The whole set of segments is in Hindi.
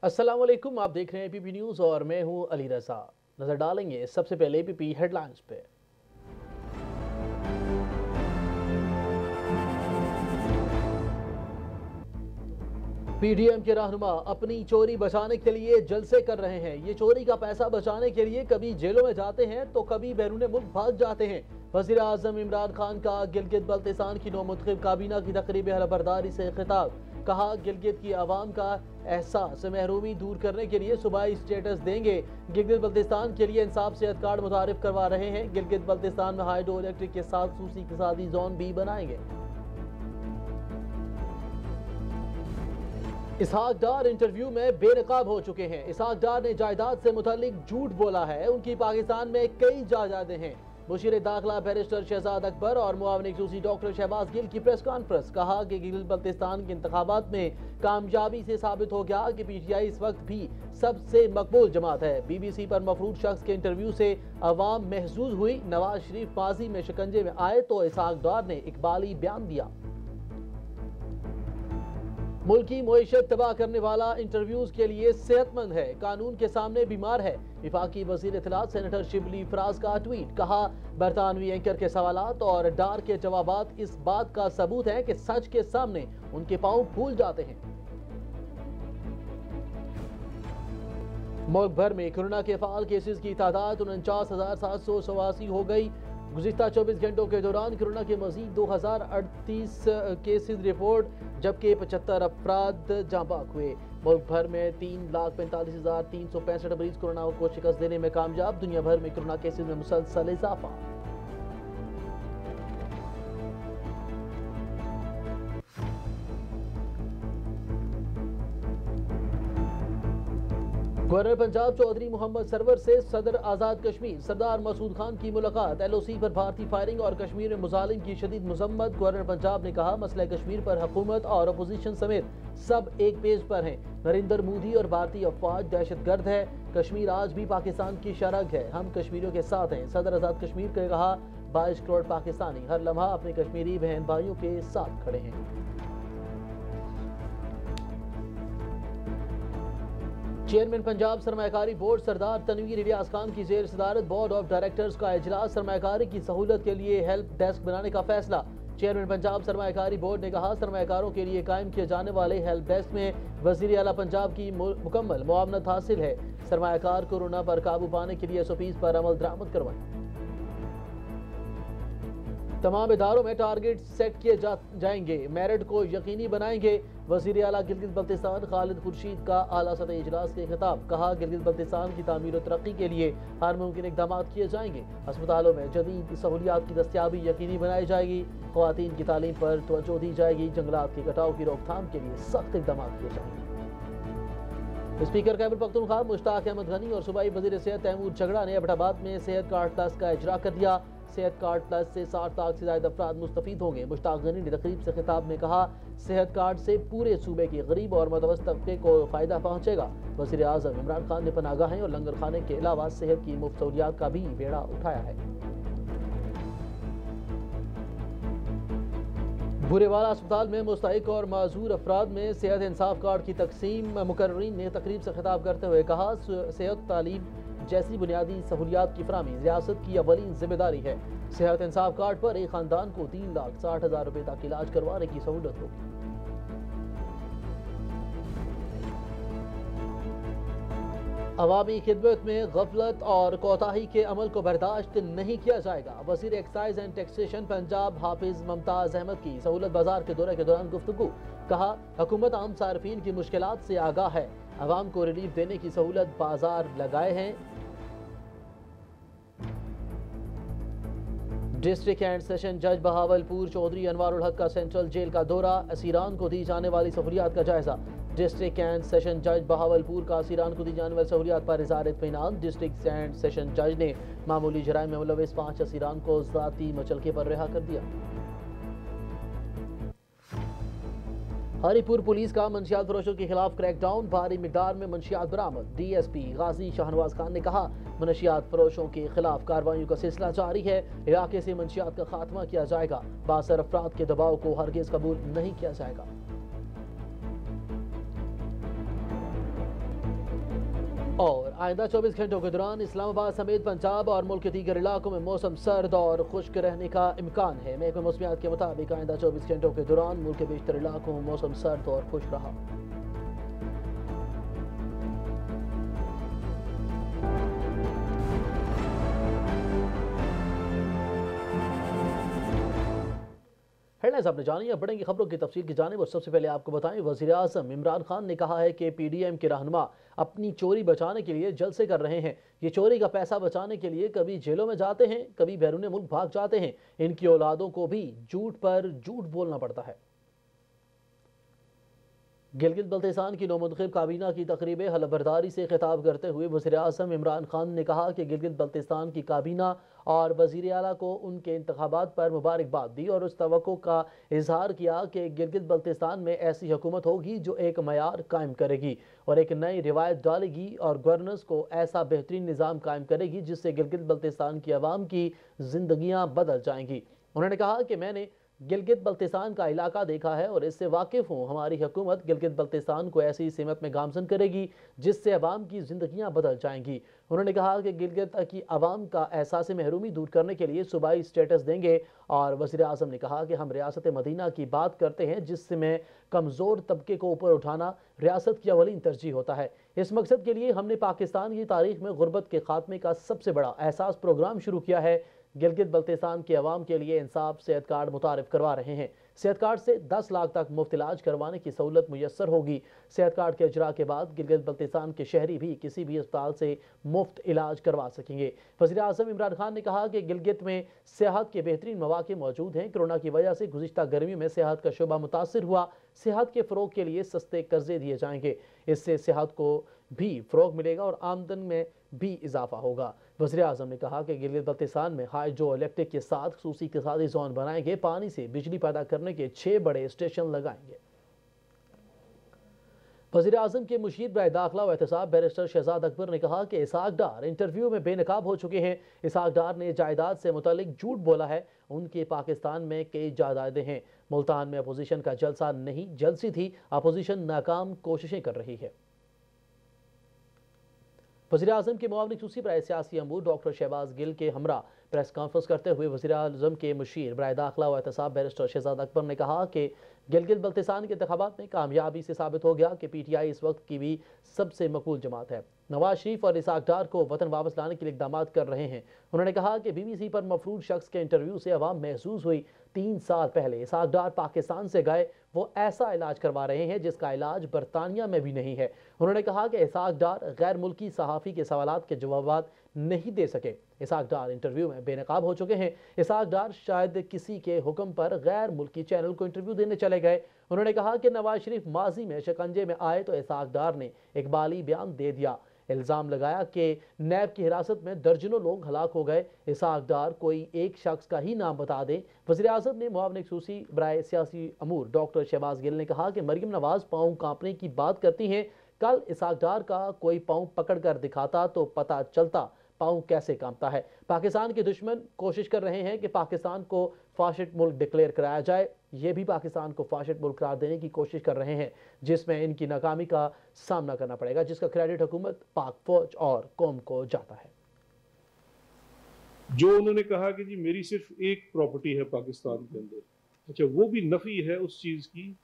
अस्सलाम वालेकुम, आप देख रहे हैं एपीपी न्यूज़ और मैं हूं अली रजा। नजर डालेंगे सबसे पहले एपीपी हेडलाइंस पे। पीडीएम के रहनुमा अपनी चोरी बचाने के लिए जलसे कर रहे हैं। ये चोरी का पैसा बचाने के लिए कभी जेलों में जाते हैं तो कभी बैरून मुल्क भाग जाते हैं। वज़ीर आज़म इमरान खान का गिलगित बल्तिस्तान की नौमुंतखब काबीना की तकरीब हलबरदारी से खिताब। कहा, गिलगित की आवाम का एहसास महरूमी दूर करने के लिए सूबाई स्टेटस देंगे। गिलगित बल्तिस्तान के लिए इंसाफ सेहत कार्ड मुतारिफ करवा रहे हैं। गिलगित बल्तिस्तान में हाइड्रो इलेक्ट्रिक के साथ सूसी इक़्तिसादी जोन भी बनाएंगे। इसहाक डार इंटरव्यू में बेनकाब हो चुके हैं। इसहाक डार ने जायदाद से मुतालिक झूठ बोला है। उनकी पाकिस्तान में कई जायदादें हैं। मुशीर दाखिला बैरिस्टर शहजाद अकबर और मुआविन खसूसी डॉक्टर शहबाज गिल की प्रेस कॉन्फ्रेंस। कहा कि गिलगित बल्तिस्तान के इंतखाबात में कामयाबी से साबित हो गया कि पीटीआई इस वक्त भी सबसे मकबूल जमात है। बीबीसी पर मफरूद शख्स के इंटरव्यू से अवाम महजूज हुई। नवाज शरीफ माजी में शिकंजे में आए तो इसहाक डार ने इकबाली बयान दिया। मुल्की मईशत तबाह करने वाला इंटरव्यूज के लिए सेहतमंद है, कानून के सामने बीमार है। विफाकी वजीर इत्तलात सेनेटर शिबली फराज का ट्वीट। कहा, बरतानवी एंकर के सवालात और डार के जवाबात इस बात का सबूत है कि सच के सामने उनके पांव फूल जाते हैं। मुल्क भर में कोरोना के फाल केसेस की तादाद 49,788 हो गई। गुज़िश्ता 24 घंटों के दौरान कोरोना के मजीद 2038 केसेस रिपोर्ट, जबकि 75 अफराद जाँ बाक हुए। मुल्क भर में 3,45,365 मरीज कोरोना को शिकस्त देने में कामयाब। दुनिया भर में कोरोना केसेस में मुसलसल इजाफा। गवर्नर पंजाब चौधरी मोहम्मद सरवर से सदर आज़ाद कश्मीर सरदार मसूद खान की मुलाकात। LOC पर भारतीय फायरिंग और कश्मीर में मुजालिम की शदीद मजम्मत। गवर्नर पंजाब ने कहा, मसला कश्मीर पर हुकूमत और अपोजिशन समेत सब एक पेज पर हैं। नरेंद्र मोदी और भारतीय अफवाज दहशतगर्द है। कश्मीर आज भी पाकिस्तान की शरग है। हम कश्मीरियों के साथ हैं। सदर आज़ाद कश्मीर ने कहा, 22 करोड़ पाकिस्तानी हर लम्हा अपने कश्मीरी बहन भाइयों के साथ खड़े हैं। चेयरमैन पंजाब सरमायाकारी बोर्ड सरदार तनवीर इलियास खान की जेर सदारत बोर्ड ऑफ डायरेक्टर्स का इजलास। सरमायाकारी की सहूलत के लिए हेल्प डेस्क बनाने का फैसला। चेयरमैन पंजाब सरमायाकारी बोर्ड ने कहा, सरमायाकारों के लिए कायम किए जाने वाले हेल्प डेस्क में वजीर आला पंजाब की मुकम्मल मुआवनत हासिल है। सरमायाकार कोरोना पर काबू पाने के लिए SOPs पर अमल दरामद करवाएं। तमाम इदारों में टारगेट सेट किए जाएंगे, मेरिट को यकीनी बनाएंगे। वजीर आला गिलगित बल्तिस्तान खालिद खुर्शीद का आला सतह इजलास के खिताब। कहा, गिलगित बल्तिस्तान की तामीर और तरक्की के लिए हर मुमकिन इकदाम किए जाएंगे। अस्पतालों में जदीद सहूलियात की दस्तियाबी यकीनी बनाई जाएगी। ख्वातीन की तालीम पर तवज्जो दी जाएगी। जंगलात के कटाव की रोकथाम के लिए सख्त इकदाम किए जाएंगे। स्पीकर खैबर पख्तूनख्वा मुश्ताक अहमद गनी और सूबाई वजीर सेहत तैमूर झगड़ा ने एबटाबाद में सेहत कार्ड प्लस का इजरा कर दिया। सेहत कार्ड प्लस से 60 लाख से ज्यादा अफराद मुस्तफीद होंगे। मुश्ताक गनी ने तकरीब से खिताब में कहा, सेहत कार्ड से पूरे सूबे के गरीब और मुतवस्सित तबके को फायदा पहुंचेगा। वज़ीर आज़म इमरान खान ने पनागाहें और लंगर खाने के अलावा सेहत की मुफ्त सहूलियात का भी बेड़ा उठाया है। बुरेवाला अस्पताल में मुस्तहिक और माजूर अफराद में सेहत इंसाफ कार्ड की तकसीम। मुकर्रीन ने तकरीब से खिताब करते हुए कहा, सेहत तालीम जैसी बुनियादी सहूलियात की फराहमी रियासत की अवलीन जिम्मेदारी है। सेहत इंसाफ कार्ड पर एक खानदान को 3,60,000 रुपए तक इलाज करवाने की सहूलत होगी। अवामी खिदमत में गफलत और कोताही के अमल को बर्दाश्त नहीं किया जाएगा। वजीर एक्साइज एंड टैक्सेशन पंजाब हाफिज मुमताज अहमद की सहूलत बाजार के दौरे के दौरान गुफ्तगू। कहा, हुकूमत आम सार्फिन की मुश्किलात से आगाह है। अवाम को रिलीफ देने की सहूलत बाजार लगाए हैं। डिस्ट्रिक्ट एंड सेशन जज बहावलपुर चौधरी अनवारुल हक का सेंट्रल जेल का दौरा। असीरान को दी जाने वाली सहूलियात का जायजा। डिस्ट्रिक्ट एंड सेशन जज बहावलपुर का असीरान को दी जाने वाली सहूलियात पर इज़हार इत्मीनान। डिस्ट्रिक्ट एंड सेशन जज ने मामूली जराइम में मुलविस 5 असीरान को ज़ाती मचलके पर रिहा कर दिया। हरीपुर पुलिस का मंशियात फरोशों के खिलाफ क्रैकडाउन। भारी मिकदार में मंशियात बरामद। DSP गाजी शाहनवाज खान ने कहा, मंशियात फरोशों के खिलाफ कार्रवाइयों का सिलसिला जारी है। इलाके से मंशियात का खात्मा किया जाएगा। बासर अफराद के दबाव को हरगिज कबूल नहीं किया जाएगा। और आइंदा 24 घंटों के दौरान इस्लामाबाद समेत पंजाब और मुल्क के दीगर इलाकों में मौसम सर्द और खुश्क रहने का इम्कान है। महकमा मौसमियात के मुताबिक आइंदा 24 घंटों के दौरान मुल्क के बेशतर इलाकों में मौसम सर्द और खुश्क रहा। हेडलाइंस आपने जानी। अब बढ़ेंगी खबरों की तफसील की जानिब और सबसे पहले आपको बताएं, वज़ीर आज़म इमरान खान ने कहा है कि PDM के रहनुमा अपनी चोरी बचाने के लिए जलसे कर रहे हैं। ये चोरी का पैसा बचाने के लिए कभी जेलों में जाते हैं, कभी बैरून मुल्क भाग जाते हैं। इनकी औलादों को भी झूठ पर झूठ बोलना पड़ता है। गिलगित बल्तिस्तान की नौमुंतखब काबीना की तकरीब हलफबरदारी से खिताब करते हुए वज़ीर आज़म इमरान खान ने कहा कि गिलगित बल्तिस्तान की काबीना और वज़ीर आला को उनके इंतखाबात पर मुबारकबाद दी और उस तवक्को का इजहार किया कि गिलगित बल्तिस्तान में ऐसी हुकूमत होगी जो एक मयार कायम करेगी और एक नई रिवायत डालेगी और गवर्नेंस को ऐसा बेहतरीन निज़ाम कायम करेगी जिससे गिलगित बल्तिस्तान की आवाम की जिंदगियाँ बदल जाएंगी। उन्होंने कहा कि मैंने गिलगित बल्तिस्तान का इलाका देखा है और इससे वाकिफ हूँ। हमारी हुकूमत गिलगित बल्तिस्तान को ऐसी सिमत में गामजन करेगी जिससे अवाम की जिंदगियां बदल जाएंगी। उन्होंने कहा कि गिलगित की अवाम का एहसास महरूमी दूर करने के लिए सूबाई स्टेटस देंगे और वज़ीर आज़म ने कहा कि हम रियासत मदीना की बात करते हैं जिसमें कमज़ोर तबके को ऊपर उठाना रियासत की अवलीन तरजीह होता है। इस मकसद के लिए हमने पाकिस्तान की तारीख में गुर्बत के खात्मे का सबसे बड़ा एहसास प्रोग्राम शुरू किया है। गिलगित बल्तिस्तान के अवाम के लिए इंसाफ सेहत कार्ड मुतारिफ करवा रहे हैं। सेहत कार्ड से 10 लाख तक मुफ्त इलाज करवाने की सहूलत मुयस्सर होगी। सेहत कार्ड के इजरा के बाद गिलगित बल्तिस्तान के शहरी भी किसी भी अस्पताल से मुफ्त इलाज करवा सकेंगे। वज़ीर आज़म इमरान खान ने कहा कि गिलगित में सेहत के बेहतरीन मौके मौजूद हैं। कोरोना की वजह से गुज़िश्ता गर्मी में सेहत का शोबा मुतासर हुआ। सेहत के फ़रोग के लिए सस्ते कर्जे दिए जाएंगे। इससे सेहत को भी फ़रोग मिलेगा और आमदन में भी इजाफा होगा। वज़ीर आज़म ने कहा कि गिलगित बल्तिस्तान में हाइड्रो इलेक्ट्रिक के साथ खसूसी इक़्तिसादी जोन बनाएंगे। पानी से बिजली पैदा करने के 6 बड़े स्टेशन लगाएंगे। वज़ीर आज़म के मुशीर बराए दाखिला व एहतसाब बैरिस्टर शहजाद अकबर ने कहा कि इसहाक डार इंटरव्यू में बेनकाब हो चुके हैं। इसहाक डार ने जायदाद से मुतालिक झूठ बोला है। उनके पाकिस्तान में कई जायदादें हैं। मुल्तान में अपोजिशन का जलसा नहीं जलसी थी। अपोजिशन नाकाम कोशिशें कर रही है। वज़ीर आज़म के मुआविन ख़ुसूसी बराए सियासी अमूर डॉक्टर शहबाज गिल के हमरा प्रेस कॉन्फ्रेंस करते हुए वज़ीर आज़म के मुशीर बराए दाखिला व एहतसाब बैरिस्टर शहजाद अकबर ने कहा कि गिलगित बल्तिस्तान के इंतखाबात में कामयाबी से साबित हो गया कि PTI इस वक्त की भी सबसे मकबूल जमात है। नवाज शरीफ और इसहाक डार को वतन वापस लाने के लिए इक़दाम कर रहे हैं। उन्होंने कहा कि BBC पर मफरूर शख्स के इंटरव्यू से अवाम महसूस हुई 3 साल पहले इसहाक डार पाकिस्तान से गए। वो ऐसा इलाज करवा रहे हैं जिसका इलाज बरतानिया में भी नहीं है। उन्होंने कहा कि इसहाक डार गैर मुल्की सहाफ़ी के सवालात के जवाब नहीं दे सके। इसहाक डार इंटरव्यू में बेनकाब हो चुके हैं। इसहाक डार शायद किसी के हुक्म पर गैर मुल्की चैनल को इंटरव्यू देने चले गए। उन्होंने कहा कि नवाज शरीफ माजी में शिकंजे में आए तो इसहाक डार ने इकबाली बयान दे दिया। इल्ज़ाम लगाया कि नैब की हिरासत में दर्जनों लोग हलाक हो गए। इसहाक डार कोई एक शख्स का ही नाम बता दें। वज़ीर आज़म ने मुआविन ख़ुसूसी बराए सियासी अमूर डॉक्टर शहबाज गिल ने कहा कि मरियम नवाज पाँव कांपने की बात करती हैं। कल इसहाक डार का कोई पाँव पकड़ कर दिखाता तो पता चलता पाँव कैसे कांपता है। पाकिस्तान के दुश्मन कोशिश कर रहे हैं कि पाकिस्तान को फाशिस्ट मुल्क डिक्लेयर कराया जाए। ये भी पाकिस्तान को फाशिस्ट मुल्क करार देने की कोशिश कर रहे हैं जिसमें इनकी नाकामी का सामना करना पड़ेगा, जिसका क्रेडिट हुकूमत, पाक फौज और कौम को जाता है। जो उन्होंने कहा कि जी मेरी सिर्फ एक प्रॉपर्टी है पाकिस्तान के अंदर, अच्छा वो भी नफी है उस चीज़ की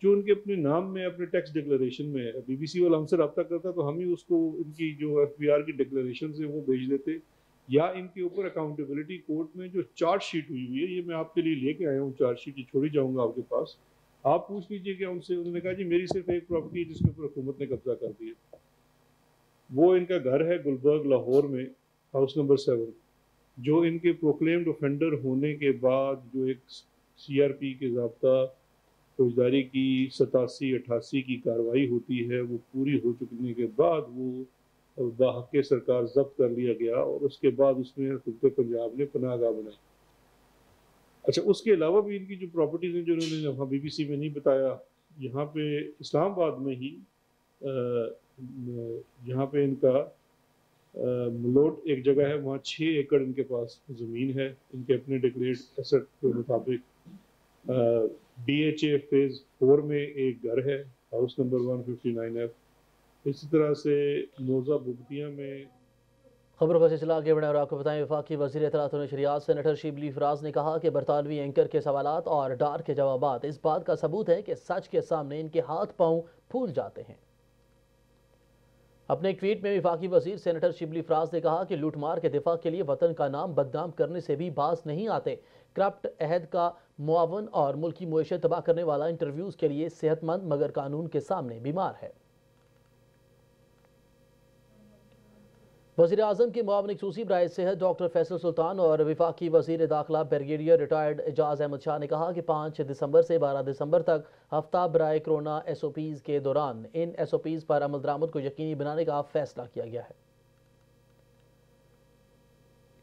जो उनके अपने नाम में अपने टैक्स डिक्लेरेशन में है। BBC वाला हमसे रब्ता करता तो हम ही उसको इनकी जो FBR की डिक्लेरेशन है वो भेज देते, या इनके ऊपर अकाउंटेबिलिटी कोर्ट में जो चार्ज शीट हुई हुई है, ये मैं आपके लिए लेके आया हूँ चार्ज शीट, ये छोड़ी जाऊँगा आपके पास, आप पूछ लीजिए क्या उनसे। उन्होंने कहा जी मेरी सिर्फ एक प्रॉपर्टी है जिसके ऊपर हुकूमत ने कब्जा कर दिया, वो इनका घर है गुलबर्ग लाहौर में, हाउस नंबर 7, जो इनके प्रोक्लेम्ड ऑफेंडर होने के बाद जो एक CRP के ज़ाब्ता फौजदारी की 87-88 की कार्रवाई होती है, वो पूरी हो चुकने के बाद वो बाहक़ सरकार जब्त कर लिया गया और उसके बाद उसमें हुकूमत पंजाब ने पनाहगाह बनाई। अच्छा, उसके अलावा भी इनकी जो प्रॉपर्टीज़ हैं जो उन्होंने वहाँ BBC में नहीं बताया, यहाँ पे इस्लामाबाद में ही यहाँ पे इनका मलोट एक जगह है, वहाँ 6 एकड़ इनके पास ज़मीन है। इनके अपने डिक्लेयर्ड एसेट के मुताबिक DHA फेज़ 4 में एक घर है, हाउस नंबर 159F, इसी तरह से नोज़ा बुगतिया में। खबरों का सिलसिला आगे बढ़ा और आपको बताएं, वफाकी वज़ीर इत्तलात व नशरियात सेनेटर शिबली फराज ने कहा कि बरतानवी एंकर के सवालात और डार के जवाबात इस बात का सबूत है कि सच के सामने इनके हाथ पांव फूल जाते हैं। अपने एक ट्वीट में वफाकी वजीर सेनेटर शिबली फराज ने कहा कि लूटमार के दिफा के लिए वतन का नाम बदनाम करने से भी बाज नहीं आते। करप्ट अहद का मुआवन और मुल्की मुआशे तबाह करने वाला इंटरव्यूज के लिए सेहतमंद मगर कानून के सामने बीमार है। वज़ीर आज़म के मुआवन खसूसी बराए सेहत डॉक्टर फैसल सुल्तान और वफाकी वज़ीर दाखिला ब्रिगेडियर रिटायर्ड एजाज अहमद शाह ने कहा कि 5 दिसंबर से 12 दिसंबर तक हफ्ता बराए कोरोना SOPs के दौरान इन SOPs पर अमल दरामद को यकीनी बनाने का फैसला किया गया है।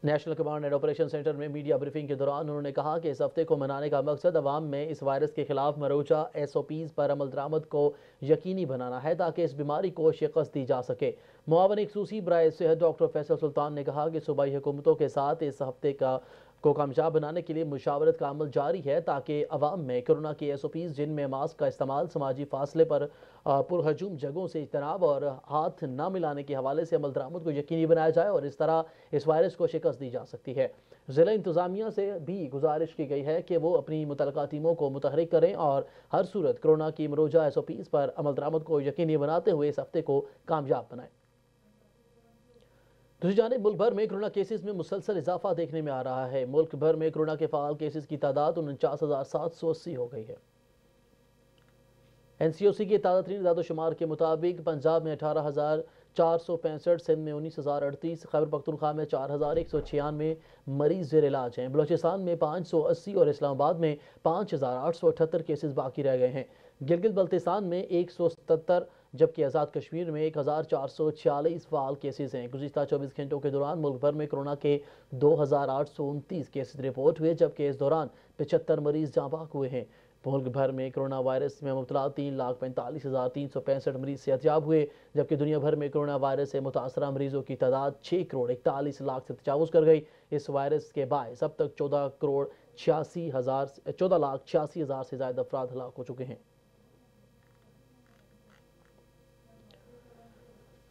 National command and operation centre में मीडिया ब्रीफिंग के दौरान उन्होंने कहा कि इस हफ्ते को मनाने का मकसद अवाम में इस वायरस के खिलाफ मरोजा SOPs पर अमल दरामद को यकीनी बनाना है ताकि इस बीमारी को शिकस्त दी जा सके। मुआवन खसूसी बराए सेहत डॉक्टर फैसल सुल्तान ने कहा कि सूबाई हुकूमतों के साथ इस हफ्ते को कामयाब बनाने के लिए मुशावरत का अमल जारी है ताकि अवाम में कोरोना की SOPs जिनमें मास्क का इस्तेमाल, समाजी फासले पर पुरहजूम जगहों से इज्तनाब और हाथ न मिलाने के हवाले से अमल दरामद को यकीनी बनाया जाए और इस तरह इस वायरस को शिकस्त दी जा सकती है। ज़िला इंतज़ामिया से भी गुजारिश की गई है कि वो अपनी मुतल्लिका टीमों को मुतहरिक करें और हर सूरत कोरोना की मरोजा SOPs पर अमल दरामद को यकीनी बनाते हुए इस हफ्ते को कामयाब बनाएं। दूसरी जानिब मुल्क भर में कोरोना केसेस में मुसलसल इजाफा देखने में आ रहा है। मुल्क भर में कोरोना के फ़ाल केसेस की तादाद 49,780 हो गई है। NCOC के ताज़ा तरीन इदाद-ओ-शुमार के मुताबिक पंजाब में 18,465, सिंध में 19,038, खैबर पख्तूनख्वा में 4,196 मरीज ज़ेर इलाज हैं। बलोचिस्तान में 580 और इस्लामाबाद में 5,878 केसेस बाकी रह गए हैं। गिलगित बल्तिस्तान में 177 जबकि आज़ाद कश्मीर में 1,446 फ़ाल केसेस हैं। गुज़िश्ता 24 घंटों के दौरान मुल्क भर में कोरोना के 2,829 केसेस रिपोर्ट हुए जबकि इस दौरान 75 मरीज जाँ बाक हुए हैं। मुल्क भर में कोरोना वायरस में मुब्तला 3,45,365 मरीज सेहतयाब हुए जबकि दुनिया भर में कोरोना वायरस से मुतासरा मरीजों की तादाद 6,41,00,000 से तजावुज़ कर गई। इस वायरस के बायस अब तक 14,86,000 से ज़्यादा अफराद हलाक हो चुके हैं।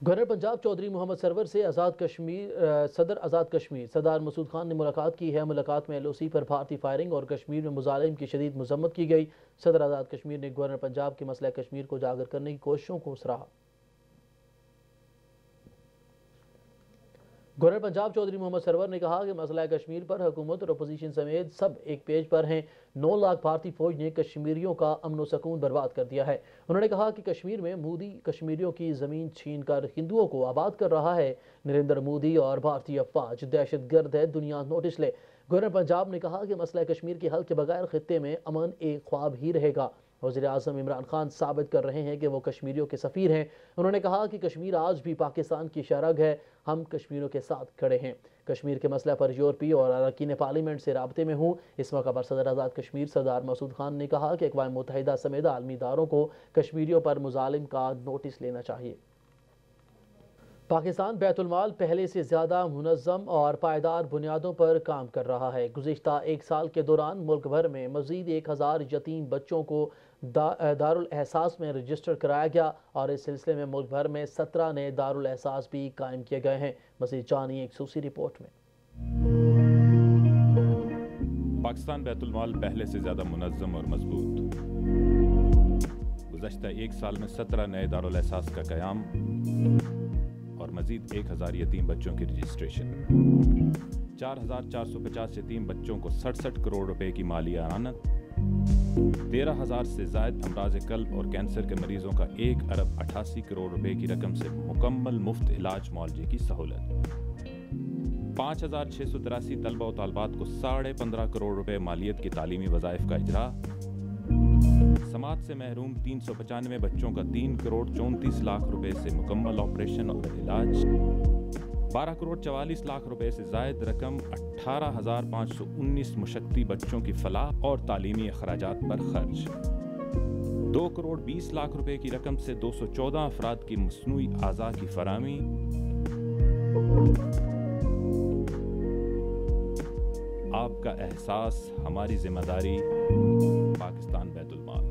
गवर्नर पंजाब चौधरी मोहम्मद सरवर से सदर आज़ाद कश्मीर सरदार मसूद खान ने मुलाकात की है। मुलाकात में LOC पर भारतीय फायरिंग और कश्मीर में मुजालिम की शदीद मजम्मत की गई। सदर आज़ाद कश्मीर ने गवर्नर पंजाब के मसला कश्मीर को उजागर करने की कोशिशों को सराहा। गवर्नर पंजाब चौधरी मोहम्मद सरवर ने कहा कि मसला कश्मीर पर हुकूमत और अपोजिशन समेत सब एक पेज पर हैं। 9 लाख भारतीय फौज ने कश्मीरियों का अमन व सकून बर्बाद कर दिया है। उन्होंने कहा कि कश्मीर में मोदी कश्मीरियों की ज़मीन छीन कर हिंदुओं को आबाद कर रहा है। नरेंद्र मोदी और भारतीय अफवाज दहशत गर्द है, दुनिया नोटिस ले। गवर्नर पंजाब ने कहा कि मसला कश्मीर के हल के बगैर खित्ते में अमन एक ख्वाब ही रहेगा। वज़ीर आज़म इमरान खान साबित कर रहे हैं कि वो कश्मीरियों के सफ़ीर हैं। उन्होंने कहा कि कश्मीर आज भी पाकिस्तान की शरग है, हम कश्मीरियों के साथ खड़े हैं। कश्मीर के मसले पर यूरोपीय और अरकान पार्लियामेंट से राब्ते में हूँ। इस मौका पर सदर आज़ाद कश्मीर सरदार मसूद खान ने कहा कि अक़वाम मुत्तहिदा समेत आलमी इदारों को कश्मीरियों पर मुजालिम का नोटिस लेना चाहिए। पाकिस्तान बैतुल माल पहले से ज़्यादा मुनज़्ज़म और पायदार बुनियादों पर काम कर रहा है। गुज़िश्ता एक साल के दौरान मुल्क भर में मज़ीद 1,000 यतीम बच्चों को दारुल एहसास में रजिस्टर कराया गया और इस सिलसिले में मुल्क भर में 17 नए दारुल एहसास भी कायम किए गए हैं। मज़ीद जानिए एक खसूसी रिपोर्ट में। पाकिस्तान बैतुल माल पहले से ज़्यादा मुनज़्ज़म और मजबूत। गुज़श्ता एक साल में 17 नए दारुल एहसास का क़याम और मज़ीद 1,000 यतीम बच्चों की रजिस्ट्रेशन। 4,450 यतीम बच्चों को 67 करोड़ रुपए की माली अमानत। 13,000 से ज़ायद अमराज कल्ब और कैंसर के मरीजों का 1 अरब 88 करोड़ रुपए की रकम से मुकम्मल मुफ्त इलाज मुआवजे की सहूलत। 5,683 तलबा और तालबात को 15.5 करोड़ रुपए मालियत की तालीमी वज़ाइफ का इजरा। समाज से महरूम 395 बच्चों का 3 करोड़ 34 लाख रुपए से मुकम्मल ऑपरेशन और इलाज। 12 करोड़ 44 लाख रुपए से ज़ायद रकम 18,519 मुशक्की बच्चों की फलाह और तालीमी अखराजात पर खर्च। 2 करोड़ 20 लाख रुपए की रकम से 214 अफराद की मसनूई आज़ा की फराहमी। आपका एहसास हमारी जिम्मेदारी। पाकिस्तान बैतुल माल।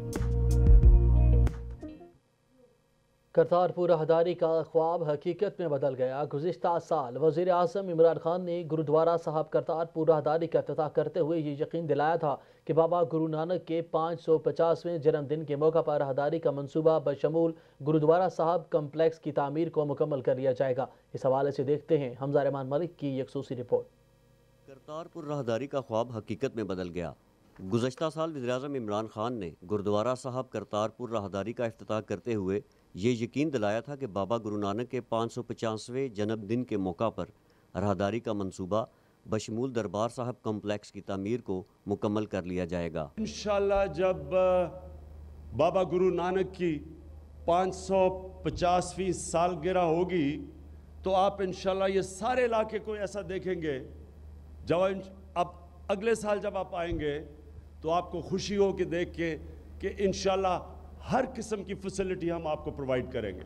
करतारपुर राहदारी का ख्वाब हकीकत में बदल गया। गुज़िश्ता साल वज़ीर आज़म इमरान खान ने गुरुद्वारा साहब करतारपुर राहदारी का इफ्तिताह करते हुए ये यकीन दिलाया था कि बाबा गुरु नानक के 550वें जन्मदिन के मौका पर राहदारी का मंसूबा बशमूल गुरुद्वारा साहब कम्प्लेक्स की तामीर को मुकम्मल कर लिया जाएगा। इस हवाले से देखते हैं हमजा रहमान मलिक की एक खूसी रिपोर्ट। करतारपुर राहदारी का ख्वाब हकीकत में बदल गया। गुज़श्ता साल वज़ीर-ए-आज़म इमरान खान ने गुरुद्वारा साहब करतारपुर राहदारी का इफ्तिताह करते हुए ये यकीन दिलाया था कि बाबा गुरु नानक के 550वें जन्मदिन के मौका पर राहदारी का मंसूबा बशमूल दरबार साहब कम्प्लेक्स की तामीर को मुकम्मल कर लिया जाएगा। इंशाल्लाह जब बाबा गुरु नानक की 550वीं सालगिरह होगी तो आप इंशाल्लाह ये सारे इलाके को ऐसा देखेंगे। जब अब अगले साल जब आप आएंगे तो आपको खुशी हो कि देख के कि इंशाल्लाह हर किस्म की फैसिलिटी हम आपको प्रोवाइड करेंगे।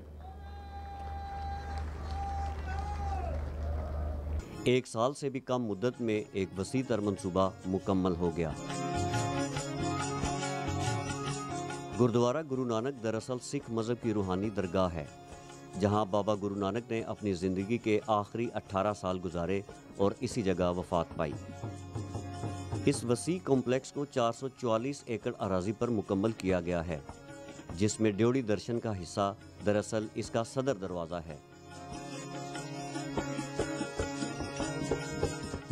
एक साल से भी कम मुद्दत में एक वसी तर मंसूबा मुकम्मल हो गया। गुरुद्वारा गुरु नानक दरअसल सिख मजहब की रूहानी दरगाह है, जहां बाबा गुरु नानक ने अपनी ज़िंदगी के आखिरी 18 साल गुजारे और इसी जगह वफात पाई। इस वसी कॉम्प्लेक्स को 444 एकड़ अराजी पर मुकम्मल किया गया है, जिसमें ड्योढ़ी दर्शन का हिस्सा दरअसल इसका सदर दरवाज़ा है।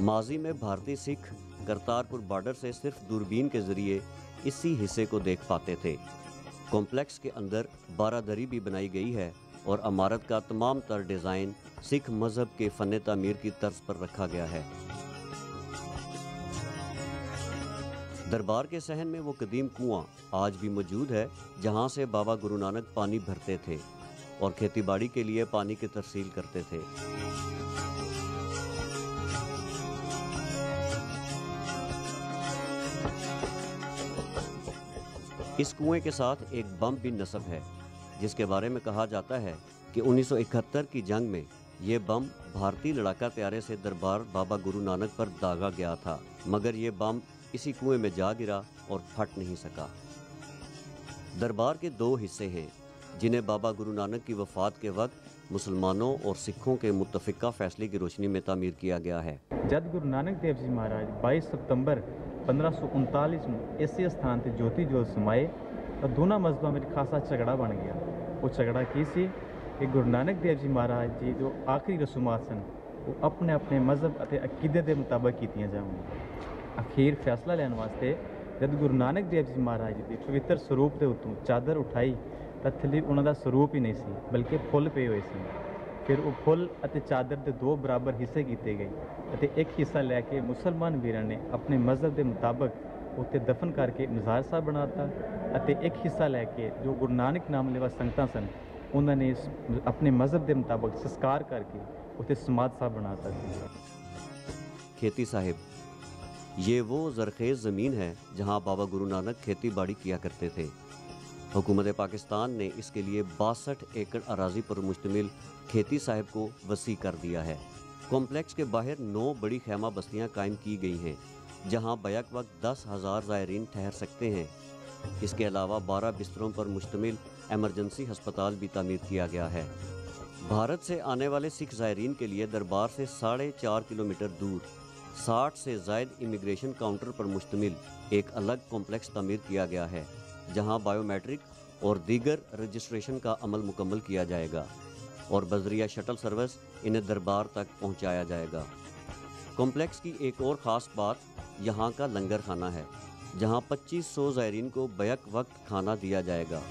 माजी में भारतीय सिख करतारपुर बॉर्डर से सिर्फ दूरबीन के जरिए इसी हिस्से को देख पाते थे। कॉम्प्लेक्स के अंदर बारादरी भी बनाई गई है और इमारत का तमाम तर डिज़ाइन सिख मजहब के फ़न तामीर की तर्ज पर रखा गया है। दरबार के सहन में वो कदीम कुआं आज भी मौजूद है, जहां से बाबा गुरु नानक पानी भरते थे और खेतीबाड़ी के लिए पानी की तरसील करते थे। इस कुएं के साथ एक बम भी नस्ब है, जिसके बारे में कहा जाता है कि 1971 की जंग में ये बम भारतीय लड़ाका त्यारे से दरबार बाबा गुरु नानक पर दागा गया था, मगर ये बम इसी कुएं में जा गिरा और फट नहीं सका। दरबार के दो हिस्से हैं, जिन्हें बाबा गुरु नानक की वफ़ात के वक्त मुसलमानों और सिखों के मुत्तफ़िका फैसले की रोशनी में तामीर किया गया है। जब गुरु नानक देव जी महाराज 22 सितंबर 1539 में इसी स्थान पर ज्योति जोत समाए तो दोनों मजहबों में खासा झगड़ा बन गया। वो झगड़ा की सी कि गुरु नानक देव जी महाराज जी जो आखिरी रसूमात सन वो अपने अपने मजहब और अकीदे के मुताबिक कीतियां जाऊँगी। अखीर फैसला लैन वास्ते जब गुरु नानक देव जी महाराज जी के पवित्र स्वरूप के उत्तों चादर उठाई तो थले उन्होंने स्वरूप ही नहीं सी, बल्कि फुल पे हुए सी। फिर वो फुल और चादर के दो बराबर हिस्से किए गए। एक हिस्सा लैके मुसलमान वीर ने अपने मजहब के मुताबिक उत्ते दफन करके मज़ार साहब बनाता। एक हिस्सा लैके जो गुरु नानक नाम लेवा संगतां सन उन्होंने अपने मजहब के मुताबिक संस्कार करके उत्ते समाध साहब बनाता। खेती साहिब ये वो ज़रखेज़ ज़मीन है जहां बाबा गुरु नानक खेती बाड़ी किया करते थे। हुकूमत पाकिस्तान ने इसके लिए 62 एकड़ अराजी पर मुश्तमिल खेती साहिब को वसी कर दिया है। कॉम्प्लेक्स के बाहर 9 बड़ी खैमा बस्तियां कायम की गई हैं, जहां बैक वक्त 10,000 ज़ायरीन ठहर सकते हैं। इसके अलावा 12 बिस्तरों पर मुश्तमिल एमरजेंसी हस्पताल भी तामीर किया गया है। भारत से आने वाले सिख ज़ायरीन के लिए दरबार से 4.5 किलोमीटर दूर 60 से ज़ायद इमिग्रेशन काउंटर पर मुश्तमिल एक अलग कॉम्प्लेक्स तामीर किया गया है, जहां बायोमेट्रिक और दीगर रजिस्ट्रेशन का अमल मुकम्मल किया जाएगा और बजरिया शटल सर्विस इन्हें दरबार तक पहुंचाया जाएगा। कॉम्प्लेक्स की एक और ख़ास बात यहाँ का लंगर खाना है, जहाँ 2500 ज़ायरीन को बैक वक्त खाना दिया जाएगा।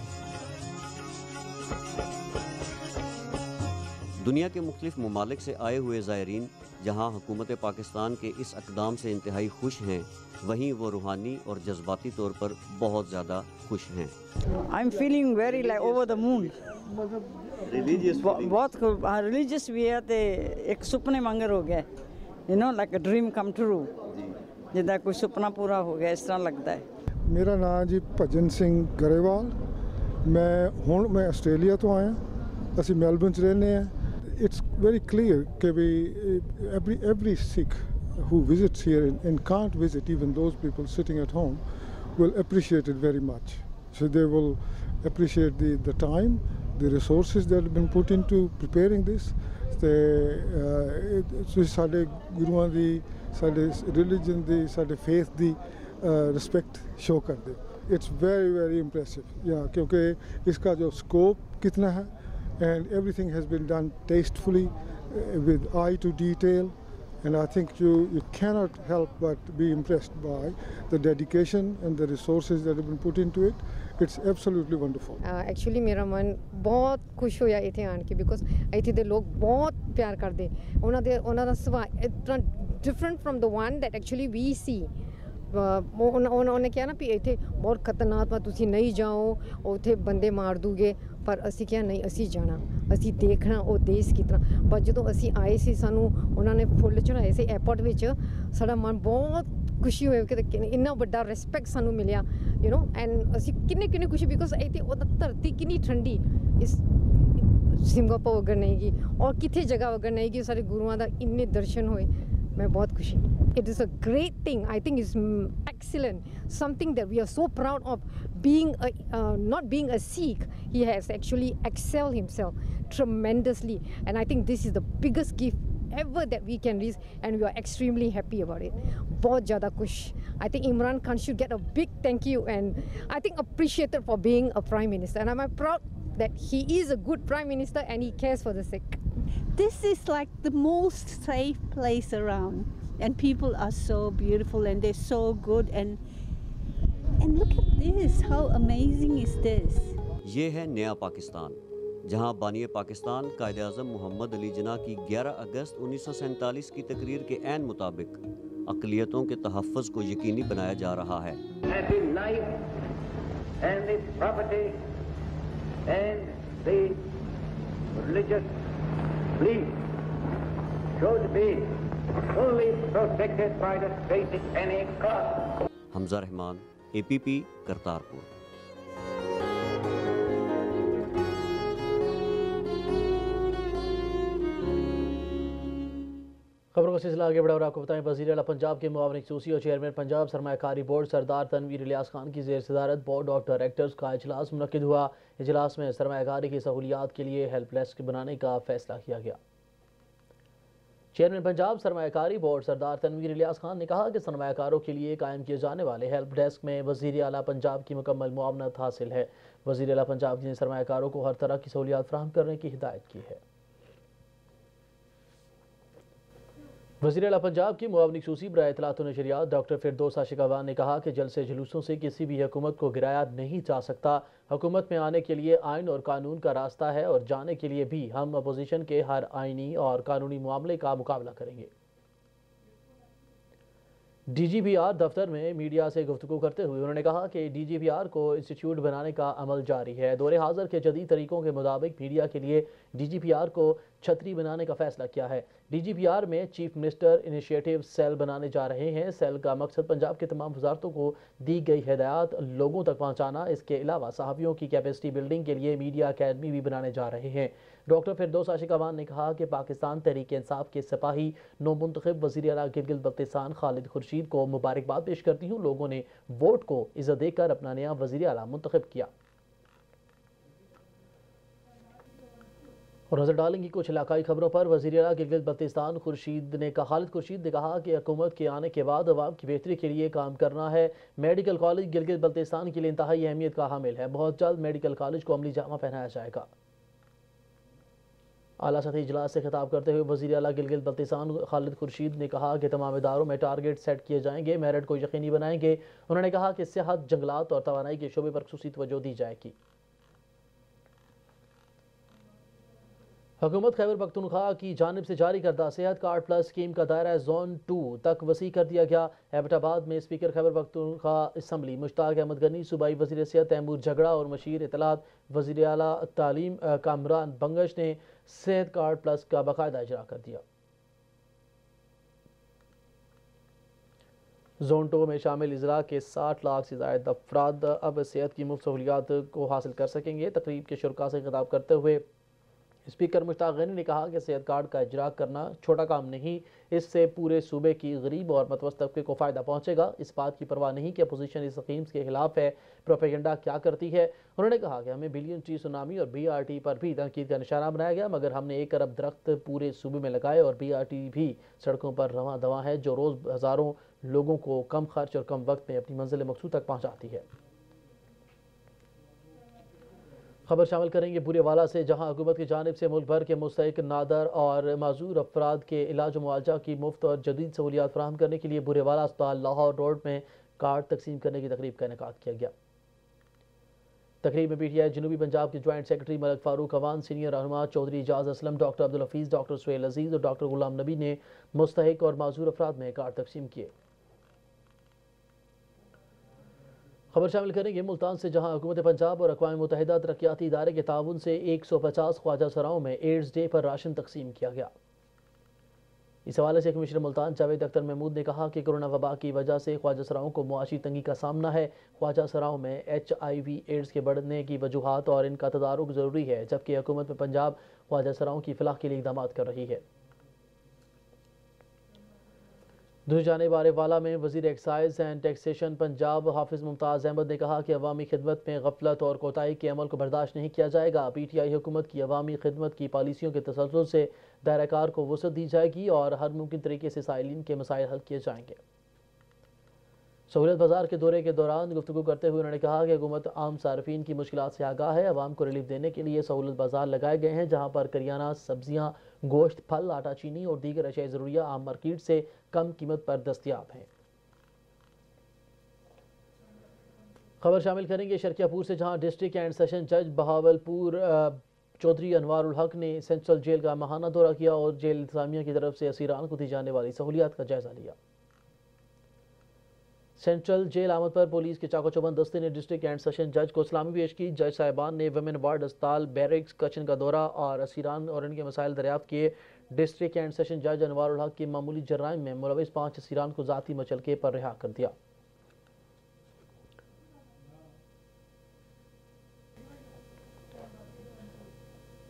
दुनिया के मुख्तलिफ ममालिक से आए हुए ज़ायरीन जहाँ हुकूमत पाकिस्तान के इस अक़दाम से इंतहाई खुश हैं, वहीं वो रूहानी और जज्बाती तौर पर बहुत ज़्यादा खुश हैं। I am feeling very like over the moon. बहुत रिलीजियस भी है, तो एक सुपने मंगर हो गया, you know like a dream come true, जिदा कोई सुपना पूरा हो गया, इस तरह लगता है। मेरा नाम जी भजन सिंह गरेवाल, मैं आस्ट्रेलिया तो आया, असी मेलबर्न च रहने हैं। It's very clear that every Sikh who visits here and can't visit, even those people sitting at home, will appreciate it very much. So they will appreciate the time the resources that have been put into preparing this. ਸਾਡੇ ਗੁਰੂਆਂ ਦੀ, ਸਾਡੇ religion ਦੀ, ਸਾਡੇ faith ਦੀ respect show ਕਰਦੇ. It's very very impressive. Yeah, क्योंकि इसका जो scope कितना है, and everything has been done tastefully with eye to detail. And I think you cannot help but be impressed by the dedication and the resources that have been put into it. It's absolutely wonderful. Actually मेरा मन बहुत खुश होया इत्थे आन के, because इत्थे दे लोग बहुत प्यार करदे. ਉਹਨਾਂ ਦਾ ਸੁਭਾਅ ਇਤਨਾ different from the one that actually we see. ਉਹਨੇ ਕਿਹਾ ਨਾ ਵੀ ਇੱਥੇ ਬਹੁਤ ਖਤਰਨਾਕ ਵਾ, ਤੁਸੀਂ ਨਹੀਂ ਜਾਓ, ਉੱਥੇ ਬੰਦੇ ਮਾਰ ਦੂਗੇ. ਪਰ ਅਸੀਂ ਕਿਹਾ ਨਹੀਂ, ਅਸੀਂ ਜਾਣਾ, ਅਸੀਂ ਦੇਖਣਾ ਉਹ ਦੇਸ਼ ਕਿਸ ਤਰ੍ਹਾਂ. ਪਰ ਜਦੋਂ ਅਸੀਂ ਆਏ ਸੀ, ਸਾਨੂੰ ਉਹਨਾਂ ਨੇ ਫੁੱਲ ਚੜਾਏ ਸੀ 에ਅਰਪੋਰਟ ਵਿੱਚ. ਸਾਡਾ ਮਨ ਬਹੁਤ ਖੁਸ਼ੀ ਹੋਈ ਕਿ ਇੰਨਾ ਵੱਡਾ ਰਿਸਪੈਕਟ ਸਾਨੂੰ ਮਿਲਿਆ, ਯੂ ਨੋ. ਐਂਡ ਅਸੀਂ ਕਿੰਨੇ ਖੁਸ਼ੀ, ਬਿਕੋਜ਼ ਇੱਥੇ ਉਹਦਾ ਧਰਤੀ ਕਿੰਨੀ ਠੰਡੀ, ਇਸ ਸਿੰਗਾਪੁਰ ਵਗਰ ਨਹੀਂ ਗਈ ਔਰ ਕਿੱਥੇ ਜਗ੍ਹਾ ਵਗਰ ਨਹੀਂ ਗਈ. ਸਾਡੇ ਗੁਰੂਆਂ ਦਾ ਇੰਨੇ ਦਰਸ਼ਨ ਹੋਏ, मैं बहुत खुशी. It is a great thing. I think it's excellent. Something that we are so proud of. Being not being a Sikh, he has actually excelled himself tremendously, and I think this is the biggest gift ever that we can receive, and we are extremely happy about it. बहुत ज़्यादा खुश. I think Imran Khan should get a big thank you, and I think appreciated for being a prime minister. And I'm proud that he is a good prime minister and he cares for the sick. This is like the most safe place around, and people are so beautiful and they're so good, and look at this, how amazing is this. ये है नया पाकिस्तान, जहां बानी पाकिस्तान कायदे आज़म मोहम्मद अली जिन्ना की 11 अगस्त 1947 की तकरीर के ऐन मुताबिक अक़लियतों के तहफ़्फ़ुज़ को यकीनी बनाया जा रहा है. हमजा रहमान, APP, करतारपुर. खबरों का सिलसिला आगे बढ़ा और आपको बताएं, वज़ीर आला पंजाब के मुआविन ख़ुसूसी और चेयरमैन पंजाब सरमायाकारी बोर्ड सरदार तनवीर इलियास खान की ज़ेर सदारत बोर्ड ऑफ डायरेक्टर्स का इजलास मुनक़िद हुआ. इजलास में सरमायाकारी की सहूलियात के लिए हेल्प डेस्क बनाने का फैसला किया गया. चेयरमैन पंजाब सरमायाकारी बोर्ड सरदार तनवीर इलियास खान ने कहा कि सरमायाकारों के लिए कायम किए जाने वाले हेल्प डेस्क में वज़ीर आला पंजाब की मुकम्मल मुआवनत हासिल है. वज़ीर आला पंजाब ने सरमायाकारों को हर तरह की सहूलियात फराहम करने की हिदायत की है. वज़ीर आला पंजाब की मुआविन ख़ुसूसी बराए इत्तलात व नशरियात डॉक्टर फिरदौस आशिक़ अवान ने कहा कि जलसे जुलूसों से किसी भी हुकूमत को गिराया नहीं जा सकता. हुकूमत में आने के लिए आइन और कानून का रास्ता है और जाने के लिए भी हम अपोजिशन के हर आइनी और कानूनी मामले का मुकाबला करेंगे. DGPR दफ्तर में मीडिया से गुफ्तगू करते हुए उन्होंने कहा कि DGPR को इंस्टीट्यूट बनाने का अमल जारी है. दौरे हाज़िर के जदीद तरीकों के मुताबिक मीडिया के लिए DGPR को छतरी बनाने का फैसला किया है. DGPR में चीफ मिनिस्टर इनिशिएटिव सेल बनाने जा रहे हैं. सेल का मकसद पंजाब के तमाम वजारतों को दी गई हिदायत लोगों तक पहुँचाना. इसके अलावा सहाफ़ियों की कैपेसिटी बिल्डिंग के लिए मीडिया अकेडमी भी बनाने जा रहे हैं. डॉक्टर फिरदौस आशिक़ अवान ने कहा कि पाकिस्तान तहरीक इंसाफ के सिपाही नौमुंतखब वज़ीर आला गिलगित बल्तिस्तान खालिद खुर्शीद को मुबारकबाद पेश करती हूँ. लोगों ने वोट को इज़्ज़त देकर अपना नया वज़ीर आला मुंतखब किया. और नजर डालेंगी कुछ इलाकाई खबरों पर. वज़ीर आला गिलगित बल्तिस्तान खालिद खुर्शीद ने कहा कि हुकूमत के आने के बाद अवाम की बेहतरी के लिए काम करना है. मेडिकल कॉलेज गिलगित बल्तिस्तान के लिए इंतहाई अहमियत का हामिल है. बहुत जल्द मेडिकल कॉलेज को अमली जामा पहनाया जाएगा. आला सतही इजलास से खिताब करते हुए वज़ीर आला गिलगित बल्तिस्तान खालिद खुर्शीद ने कहा कि तमाम इदारों में टारगेट सेट किए जाएंगे, मेरिट को यकीनी बनाएंगे. उन्होंने कहा कि सेहत, जंगलात और तवानाई के शोबे पर ख़ुसूसी तवज्जो दी जाएगी. हुकूमत खैबर पख्तूनख्वा की जानिब से जारी करदा सेहत कार्ड प्लस स्कीम का दायरा जोन 2 तक वसी कर दिया गया. एबटाबाद में स्पीकर खैबर पख्तूनख्वा असम्बली मुश्ताक अहमद गनी, सूबाई वज़ीर सेहत तैमूर झगड़ा और मशीर इत्तलात वज़ीर आला तालीम कामरान बंगश ने सेहत कार्ड प्लस का बाकायदा इजरा कर दिया. जोन 2 में शामिल इजरा के 60 लाख से ज़ायद अफराद अब सेहत की मुफ्त सहूलियात को हासिल कर सकेंगे. तकरीब के शुरका से खिताब करते हुए स्पीकर मुश्ताक गनी ने कहा कि सेहत कार्ड का इजरा करना छोटा काम नहीं, इससे पूरे सूबे की गरीब और मतवस्त तबके को फ़ायदा पहुंचेगा। इस बात की परवाह नहीं कि अपोजिशन इस स्कीम्स के खिलाफ है, प्रोपेगेंडा क्या करती है। उन्होंने कहा कि हमें बिलियन ट्री सुनामी और BRT पर भी तनकीद का निशाना बनाया गया, मगर हमने 1 अरब दरख्त पूरे सूबे में लगाए और BRT भी सड़कों पर रवां दवा है, जो रोज़ हज़ारों लोगों को कम खर्च और कम वक्त में अपनी मंजिल मकसूद तक पहुँचाती है। खबर शामिल करेंगे बुरेवाला से, जहां हुकूमत की जानिब से मुल्क भर के मुस्तहिक नादर और माजूर अफराद के इलाज मुआवजा की मुफ्त और जदीद सहूलियात फराहम करने के लिए बुरेवाला अस्पताल लाहौर रोड में कार्ड तकसीम करने की तकरीब का इनेकाद किया गया। तकरीब में PTI जनूबी पंजाब के joint secretary Malik Farooq Awan, senior रहनुमा चौधरी इजाज असलम, डॉक्टर अब्दुल हफीज़, डॉक्टर सुहेल अजीज़ और डॉक्टर गुलाम नबी ने मुस्तहिक और माजूर अफराद में कार्ड तकसीम किए। खबर शामिल करेंगे मुल्तान से, जहां हुकूमत पंजाब और अक़वाम मुत्तहिदा तरक्याती इदारे के ताउन से 150 ख्वाजा सराओं में एड्स डे पर राशन तकसीम किया गया। इस हवाले से कमिश्नर मुल्तान जावेद अख्तर महमूद ने कहा कि कोरोना वबा की वजह से ख्वाजा सराओं को मुआशी तंगी का सामना है। ख्वाजा सराओं में HIV एड्स के बढ़ने की वजूहात और इनका तदारुक ज़रूरी है, जबकि हुकूमत में पंजाब ख्वाजा सराओं की फलाह के लिए इक़दाम कर रही है। दूसरी जानिब बारेवाला में वज़ीर एक्साइज एंड टैक्सेशन पंजाब हाफिज़ मुमताज़ अहमद ने कहा कि अवामी खिदमत में गफलत और कोताही के अमल को बर्दाश्त नहीं किया जाएगा। PTI हुकूमत की अवामी खिदमत की पॉलिसियों के तसल्सल से दायराकार को वसअत दी जाएगी और हर मुमकिन तरीके से साइलिन के मसाइल हल किए जाएंगे। सहूलियत बाजार के दौरे के दौरान गुफ्तगू करते हुए उन्होंने कहा कि हुकूमत आम सार्फिन की मुश्किलात से आगाह है। अवाम को रिलीफ देने के लिए सहूलियत बाजार लगाए गए हैं, जहाँ पर करियाना, सब्जियाँ, गोश्त, फल, आटा, चीनी और दीगर अशिया ज़रूरिया आम मार्केट से कम कीमत पर दस्तियाब हैं। खबर शामिल करेंगे शर्कियापुर से, जहाँ डिस्ट्रिक्ट एंड सेशन जज बहावलपुर चौधरी अनवारुल हक ने सेंट्रल जेल का माहाना दौरा किया और जेल इंतजामिया की तरफ से असीरान को दी जाने वाली सहूलियात का जायजा लिया। सेंट्रल जेल आमद पर पुलिस के चाको चौबंद दस्ते ने डिस्ट्रिक्ट एंड सेशन जज को सलामी पेश की। जज साहिबान ने वुमेन वार्ड, अस्पताल, बैरिक्स, किचन का दौरा और असीरान और इनके मसाइल दरियाफ्त किए। डिस्ट्रिक्ट एंड सेशन जज अनवारुल हक की मामूली जराइम में मुलविस 5 असीरान को जाती मचलके पर रिहा कर दिया।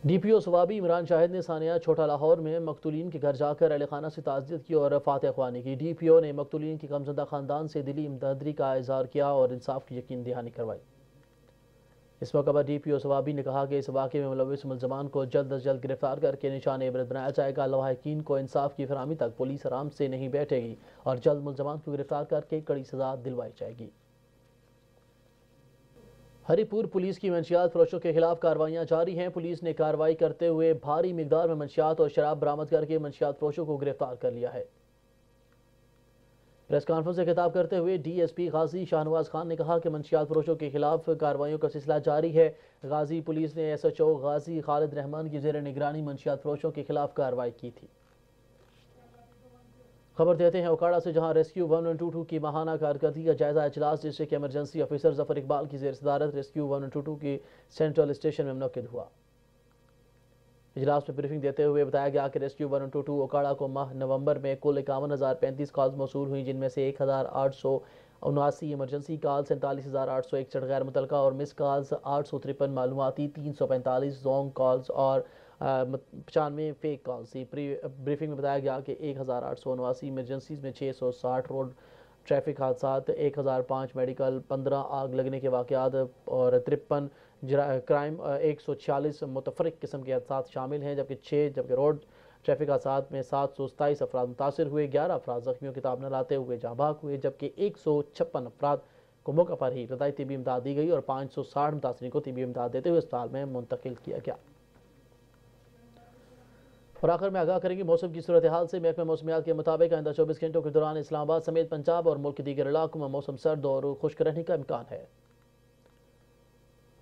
DPO सवाबी इमरान शाहिद ने सानिया छोटा लाहौर में मकतूलीन के घर जाकर अहले खाना से ताज़ियत की और फातह ख्वानी की। DPO ने मकतूलीन के कमज़दा ख़ानदान से दिली हमदर्दी का इजहार किया और इंसाफ की यकीन दहानी करवाई। इस मौके पर DPO सवाबी ने कहा कि इस वाक़े में मुलविस मुल्ज़मान को जल्द अज जल्द गिरफ्तार करके निशान इबरत बनाया जाएगा। लवाहिकीन को इंसाफ की फराहमी तक पुलिस आराम से नहीं बैठेगी और जल्द मुल्ज़मान को गिरफ्तार करके कड़ी सज़ा दिलवाई जाएगी। हरिपुर पुलिस की मंशियात फरोशों के खिलाफ कार्रवाइयाँ जारी हैं। पुलिस ने कार्रवाई करते हुए भारी मिकदार में मंशियात और शराब बरामद करके मंशियात फरोशों को गिरफ्तार कर लिया है। प्रेस कॉन्फ्रेंस से खिताब करते हुए DSP गाजी शाहनवाज खान ने कहा कि मंशियात फरोशों के खिलाफ कार्रवाइयों का सिलसिला जारी है। गाजी पुलिस ने SHO गाजी खालिद रहमान की ज़ेर निगरानी मंशियात फरोशों के खिलाफ कार्रवाई की थी। खबर देते हैं ओकाड़ा से, जहां रेस्क्यू 1122 की माहाना कारकर्दगी का जायजा इजलास district emergency officer Zafar Iqbal की ज़ेर सदारत रेस्क्यू 1122 की सेंट्रल स्टेशन में मुनक्किद हुआ। इजलास में ब्रीफिंग देते हुए बताया गया कि रेस्क्यू 1122 ओकाड़ा को माह नवंबर में कुल 51,035 कॉल्स मौसूल हुई, जिनमें से 1,879 इमरजेंसी कॉल, 47,861 गैर मुतलका और मिस कॉल्स, 853 मालूमाती, 345 जोंग कॉल्स और 95 फेक कॉल्स थी। ब्रीफिंग में बताया गया कि 1,879 इमरजेंसीज में 660 रोड ट्रैफिक हादसा, 1005 मेडिकल, 15 आग लगने के वाक़यात और 53 क्राइम, 146 मुतफरिक किस्म के हादसा शामिल हैं, जबकि रोड ट्रैफिक हादसा में 727 अफराद मुतासर हुए, 11 अफराद जख्मियों की ताब न लाते हुए जहाँ भाग हुए, जबकि 156 अफराद को मौका पर ही इब्तदाई तिबी इमदाद दी गई और 560 मुतासरीन को तिबी इमदाद देते हुए अस्पताल में मुंतकिल किया गया। और आखिर में आगाह करेंगे मौसम की सूरत हाल से। महकमा मौसमियात के मुताबिक आइंदा 24 घंटों के दौरान इस्लामाबाद समेत पंजाब और मुल्क के दीगर इलाकों में मौसम सर्द और खुश्क रहने का इम्कान है।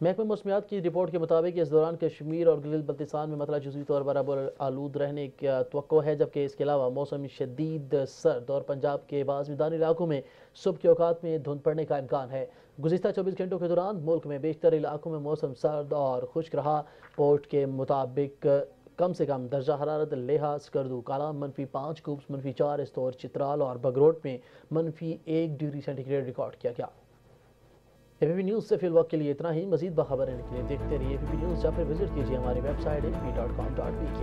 महकमा मौसमियात की रिपोर्ट के मुताबिक इस दौरान कश्मीर और गिलगित बल्तिस्तान में मतला जुज़वी तौर पर आलूद रहने का तवक्को है, जबकि इसके अलावा मौसम शदीद सर्द और पंजाब के बाज़ मैदानी इलाकों में सुबह के औकात में धुंध पड़ने का इम्कान है। गुज़िश्ता 24 घंटों के दौरान मुल्क में बेशतर इलाकों में मौसम सर्द और खुश्क रहा। पोर्ट के मुताबिक कम से कम दर्जा हरारत लेहा, स्कर्दू, कालाम -5, कूब्स -4, इस्तौर, चित्राल और बगरोट में -1 डिग्री सेंटीग्रेड रिकॉर्ड किया गया। एबीपी न्यूज़ से फिलहाल के लिए इतना ही। मजीद बाखबर रहने के लिए देखते रहिए एबीपी न्यूज़ या फिर विजिट कीजिए हमारी वेबसाइट abp.com.pk।